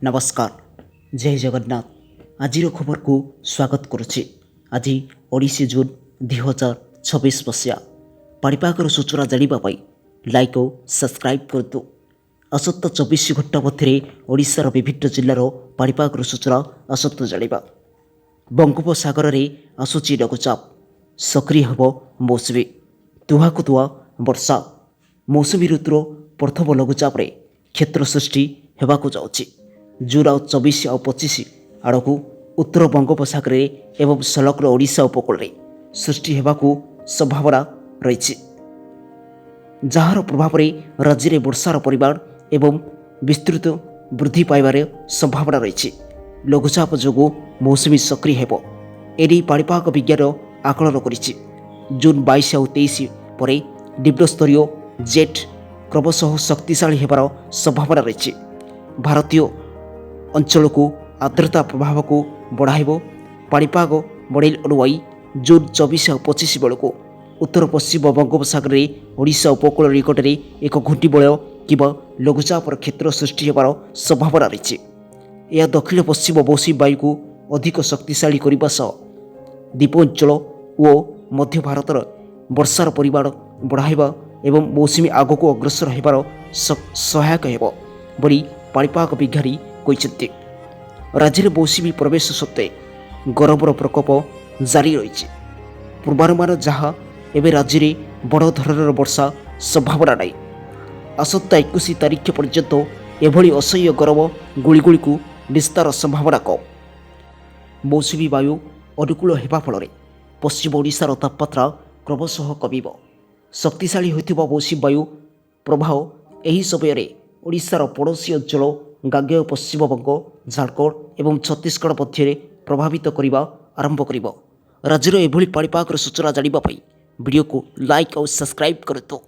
नमस्कार जय जगन्नाथ आज खबर को स्वागत करुच्ची। आज 19 जून 2026 मसीहा पाणीपागर सूचना जानापी लाइक और सब्सक्राइब करतु। आसत 24 घंटा मध्य ओडिशार विभिन्न जिलार पाणीपागर सूचना आसतु जाना। बंगोपसागर में आसूची लघुचाप सक्रिय हम मौसुमी तुहा को तुआ वर्षा। मौसुमी ऋतुर प्रथम लघुचाप क्षेत्र सृष्टि होगाक जाऊँगी। जून 24 और 25 आड़क उत्तर बंगोपसागर एवं संलग्न ओडिशा उपकूल सृष्टि होगाक संभावना रही, जार प्रभाव में राज्य में वर्षार परिमाण एवं विस्तृत वृद्धि पाइबार संभावना रही। लघुचाप जो मौसुमी सक्रिय हो एने पाणीपाग विज्ञान आकलन करिछि। जून 22 और 23 पर निम्नस्तरीय जेट क्रमशः शक्तिशाली होबार संभावना रही। भारतीय अंचल को आर्द्रता प्रभाव को बढ़ाइब। पाणीपाग मॉडल अनुयायी जून 24 और 25 बेलू उत्तर पश्चिम बंगोपसागर में ओडिशा उपकूल निकट में एक घूर्णिबलय किंवा लघुचापर क्षेत्र सृष्टि होबार संभावना रही। यह दक्षिण पश्चिम मौसुमी वायु को अधिक शक्तिशाली करने सह द्वीपांचल और मध्य भारतर वर्षार परिमाण बढ़ाइबा एवं मौसुमी आगक अग्रसर होबार सहायक हो बोली पाणीपाग विज्ञानी कहते। राज्य में मौसुमी प्रवेश सत्वे गरमर प्रकोप जारी रही। पूर्वानुमान जहाँ एवं राज्य में बड़ धरणर वर्षा संभावना नहीं। आसंता 21 तारीख पर्यंत एभली असह्य गरम गुड़गुड़ी को निस्तार संभावना कम। मौसुमी वायु अनुकूल होगा फल पश्चिम ओडिशार तापमात्रा क्रमशः कमिब। शक्तिशाली होइथिबा मौसुमी वायु प्रभाव एही समय ओडिशार पड़ोशी अंचल गांगेय पश्चिमबंग झारखंड एवं छत्तीसगढ़ मध्य प्रभावित करने आरंभ करिब। राज्यर एभली पाणीपागर सूचना जानापी वीडियो को लाइक और सब्सक्राइब करतु।